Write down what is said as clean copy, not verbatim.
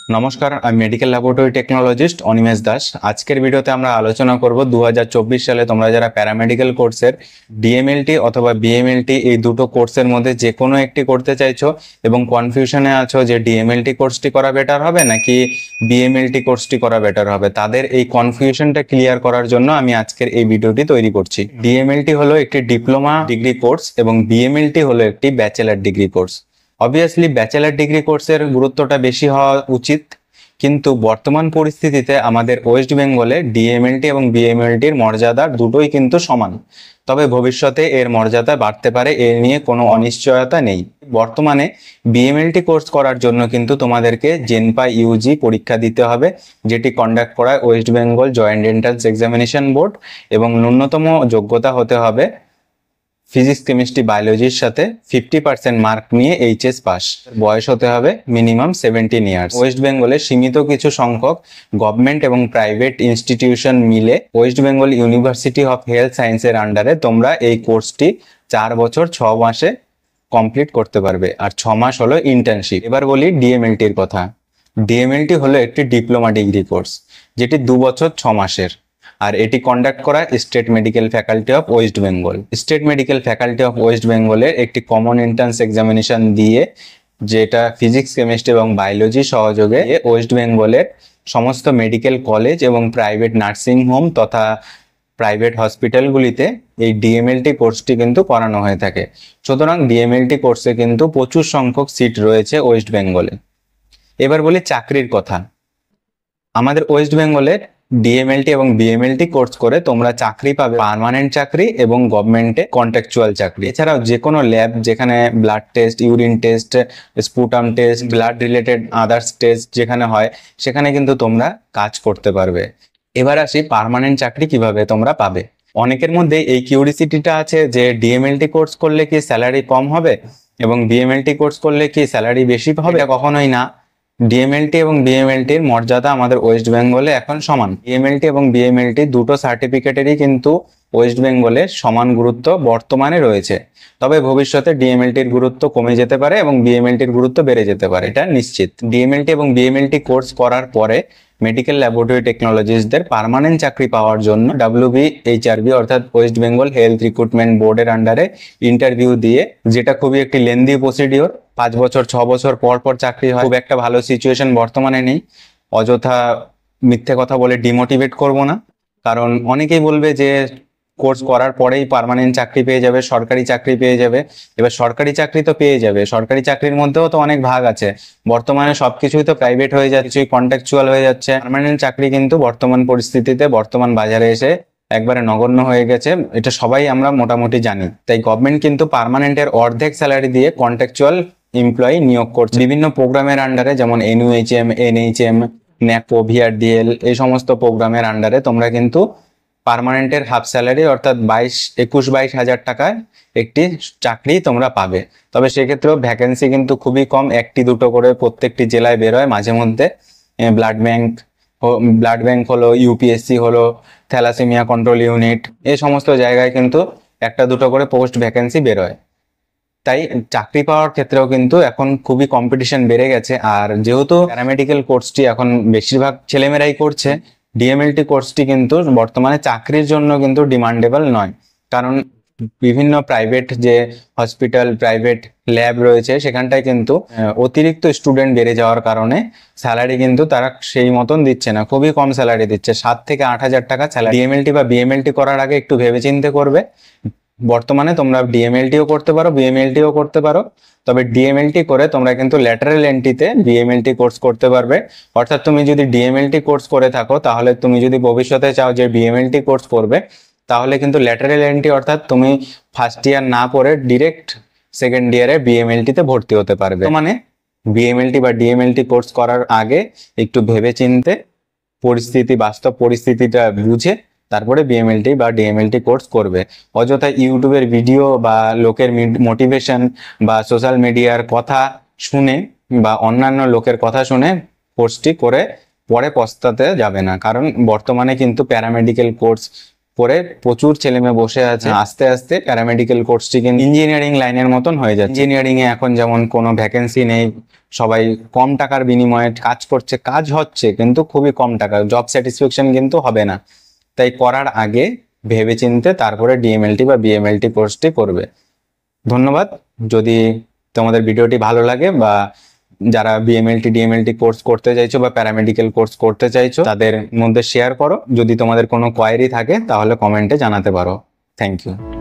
নমস্কার, আমি medical laboratory technologist Animesh Das. আজকের ভিডিওতে আমরা আলোচনা করব 2024 সালে তোমরা যারা প্যারামেডিক্যাল কোর্সের ডিএমএলটি অথবা বিএমএলটি এই দুটো কোর্সের মধ্যে যে কোনো একটি করতে চাইছো এবং কনফিউশনে আছো যে ডিএমএলটি কোর্সটি করা বেটার হবে নাকি বিএমএলটি কোর্সটি করা বেটার হবে, তাদের এই কনফিউশনটা ক্লিয়ার করার জন্য আমি আজকের এই ভিডিওটি তৈরি করছি। ডিএমএলটি হলো একটি ডিপ্লোমা ডিগ্রি কোর্স এবং বিএমএলটি হলো একটি bachelor degree course. Obviously bachelor degree কোর্সের গুরুত্বটা বেশি হওয়া উচিত, কিন্তু বর্তমান পরিস্থিতিতে আমাদের ওয়েস্ট বেঙ্গলে ডিএমএলটি এবং বিএমএলটির মর্যাদা দুটোই কিন্তু সমান। তবে ভবিষ্যতে এর মর্যাদা বাড়তে পারে, এর নিয়ে কোনো অনিশ্চয়তা নেই। বর্তমানে বিএমএলটি কোর্স করার জন্য কিন্তু তোমাদেরকে জেনপা ইউজি পরীক্ষা দিতে হবে, যেটি কন্ডাক্ট করায় West Bengal joint entrance examination board, এবং ন্যূনতম যোগ্যতা হতে হবে ফিজিক্স কেমিস্ট্রি বায়োলজির সাথে 50% মার্ক নিয়ে এইচএস পাস। বয়স হতে হবে মিনিমাম 17 ইয়ার্স। ওয়েস্ট বেঙ্গলে সীমিত কিছু সংখ্যক গভর্নমেন্ট এবং প্রাইভেট ইনস্টিটিউশন মিলে West Bengal university of health সায়েন্সের আন্ডারে তোমরা এই কোর্সটি 4 বছর 6 মাসে কমপ্লিট করতে পারবে, আর 6 মাস হলো ইন্টার্নশিপ। এবার বলি ডিএমএলটির কথা। ডিএমএলটি হলো একটি ডিপ্লোমা ডিগ্রি কোর্স, যেটি 2 বছর 6 মাসের, আর এটি কন্ডাক্ট করা state medical faculty of West Bengal. State medical faculty of West বেঙ্গলের একটি কমন এন্ট্রান্স এক্সামিনেশন দিয়ে, যেটা ফিজিক্স কেমিস্ট্রি এবং বায়োলজি সহযোগে ওয়েস্ট বেঙ্গলের সমস্ত মেডিকেল কলেজ এবং প্রাইভেট নার্সিং হোম তথা প্রাইভেট হসপিটালগুলিতে এই ডিএমএলটি কোর্সটি কিন্তু করানো হয়ে থাকে। সুতরাং ডিএমএলটি কোর্সে কিন্তু প্রচুর সংখ্যক সিট রয়েছে ওয়েস্ট বেঙ্গলে। এবার বলি চাকরির কথা। আমাদের ওয়েস্ট বেঙ্গলের ডিএমএলটি এবং বিএমএলটি কোর্স করে তোমরা চাকরি পাবে, পার্মানেন্ট চাকরি এবং গভর্নমেন্টে কন্ট্রাকচুয়াল চাকরি। এছাড়াও যে কোনো ল্যাব যেখানে blood test, urine test, sputum test, blood related others test যেখানে হয়, সেখানে কিন্তু তোমরা কাজ করতে পারবে। এবার আসি পার্মানেন্ট চাকরি কিভাবে তোমরা পাবে। অনেকের মধ্যে এই কিউরিসিটিটা আছে যে ডিএমএলটি কোর্স করলে কি স্যালারি কম হবে এবং বিএমএলটি কোর্স করলে কি স্যালারি বেশি হবে। কখনোই না। ডিএমএলটি এবং বিএমএলটির মর্যাদা আমাদের ওয়েস্ট বেঙ্গলে এখন সমান। ডিএমএলটি এবং বিএমএলটি দুটো সার্টিফিকেটেরই কিন্তু ওয়েস্ট বেঙ্গলে সমান গুরুত্ব বর্তমানে রয়েছে। তবে ভবিষ্যতে ডিএমএলটির গুরুত্ব কমে যেতে পারে এবং বিএমএলটির গুরুত্ব বেড়ে যেতে পারে, এটা নিশ্চিত। ডিএমএলটি এবং বিএমএলটি কোর্স করার পরে মেডিকেল ল্যাবরেটরি টেকনোলজিস্টদের পার্মানেন্ট চাকরি পাওয়ার জন্য WBHRB অর্থাৎ ওয়েস্ট বেঙ্গল হেলথ রিক্রুটমেন্ট বোর্ডের আন্ডারে ইন্টারভিউ দিয়ে, যেটা খুবই একটি লেন্দি প্রসিডিওর, 5 বছর 6 বছর পর পর চাকরি হয়। খুব একটা ভালো সিচুয়েশন বর্তমানে নেই। অযথা মিথ্যে কথা বলে ডিমোটিভেট করব না, কারণ অনেকেই বলবে যে কোর্স করার পরেই পার্মানেন্ট চাকরি পেয়ে যাবে, সরকারি চাকরি পেয়ে যাবে। এবার সরকারি চাকরি তো পেয়ে যাবে, সরকারি চাকরির মধ্যেও তো অনেক ভাগ আছে। বর্তমানে সবকিছুই তো প্রাইভেট হয়ে যাচ্ছে, কিছুই কন্ট্রাকচুয়াল হয়ে যাচ্ছে। পার্মানেন্ট চাকরি কিন্তু বর্তমান পরিস্থিতিতে, বর্তমান বাজারে এসে একবারে নগণ্য হয়ে গেছে, এটা সবাই আমরা মোটামুটি জানি। তাই গভর্নমেন্ট কিন্তু পার্মানেন্টের অর্ধেক স্যালারি দিয়ে কন্ট্রাকচুয়াল এমপ্লয়ি নিয়োগ করছে বিভিন্ন প্রোগ্রামের আন্ডারে, যেমন NUHM, NHM, NACO, VRDL, এই সমস্ত প্রোগ্রামের আন্ডারে তোমরা কিন্তু পার্মানেন্টের হাফ স্যালারি অর্থাৎ 21-22 হাজার টাকায় একটি চাকরি তোমরা পাবে। তবে সেক্ষেত্রেও ভ্যাকেন্সি কিন্তু খুবই কম, 1টি 2টো করে প্রত্যেকটি জেলায় বেরোয় মাঝে মধ্যে। ব্লাড ব্যাংক হলো, ইউপিএসসি হলো, থ্যালাসেমিয়া কন্ট্রোল ইউনিট, এই সমস্ত জায়গায় কিন্তু 1টা 2টো করে পোস্ট ভ্যাকেন্সি বেরোয়। তাই চাকরি পাওয়ার ক্ষেত্রেও কিন্তু এখন খুবই কম্পিটিশন বেড়ে গেছে। আর যেহেতু প্যারামেডিক্যাল কোর্সটি এখন বেশিরভাগ ছেলেমেয়েরাই করছে, ডিএমএলটি কোর্সটি কিন্তু বর্তমানে চাকরির জন্য কিন্তু ডিমান্ডেবল নয়। কারণ বিভিন্ন প্রাইভেট যে হসপিটাল, প্রাইভেট ল্যাব রয়েছে, সেখানটায় কিন্তু অতিরিক্ত স্টুডেন্ট বেড়ে যাওয়ার কারণে স্যালারি কিন্তু তারা সেই মতন দিচ্ছে না, খুবই কম স্যালারি দিচ্ছে, 7 থেকে 8 হাজার টাকা স্যালারি। ডিএমএলটি বা বিএমএলটি করার আগে একটু ভেবেচিন্তে করবে। বর্তমানে তোমরা ডিএমএলটিও করতে পারো, বিএমএলটিও করতে পারো। তবে ডিএমএলটি করে তোমরা কিন্তু ল্যাটারাল এন্ট্রিতে বিএমএলটি কোর্স করতে পারবে। অর্থাৎ তুমি যদি ডিএমএলটি কোর্স করে থাকো, তাহলে তুমি যদি ভবিষ্যতে চাও যে বিএমএলটি কোর্স করবে, তাহলে কিন্তু ল্যাটারাল এন্ট্রি অর্থাৎ তুমি ফার্স্ট ইয়ার না পড়ে ডিরেক্ট সেকেন্ড ইয়ারে বিএমএলটিতে ভর্তি হতে পারবে। মানে বিএমএলটি বা ডিএমএলটি কোর্স করার আগে একটু ভেবেচিন্তে, বাস্তব পরিস্থিতিটা বুঝে তারপরে বিএমএলটি বা ডিএমএলটি কোর্স করবে। অযথা ইউটিউবের ভিডিও বা লোকের মোটিভেশন বা সোশ্যাল মিডিয়ার কথা শুনে বা অন্যান্য লোকের কথা শুনে কোর্সটি করে পরে পস্তাতে যাবে না। কারণ বর্তমানে কিন্তু প্যারামেডিক্যাল কোর্স পরে প্রচুর ছেলে মেয়ে বসে আছে। আস্তে আস্তে প্যারামেডিক্যাল কোর্সটি কিন্তু ইঞ্জিনিয়ারিং লাইনের মতন হয়ে যাচ্ছে। ইঞ্জিনিয়ারিং এ এখন যেমন কোনো ভ্যাকেন্সি নেই, সবাই কম টাকার বিনিময়ে কাজ করছে, কাজ হচ্ছে কিন্তু খুবই কম টাকা, জব স্যাটিসফ্যাকশন কিন্তু হবে না। তাই করার আগে ভেবেচিন্তে তারপরে ডিএমএলটি বা বিএমএলটি কোর্সটি করবে। ধন্যবাদ। যদি তোমাদের ভিডিওটি ভালো লাগে বা যারা বিএমএলটি ডিএমএলটি কোর্স করতে চাইছো বা প্যারামেডিক্যাল কোর্স করতে চাইছো তাদের মধ্যে শেয়ার করো। যদি তোমাদের কোনো কোয়ারি থাকে তাহলে কমেন্টে জানাতে পারো। Thank you.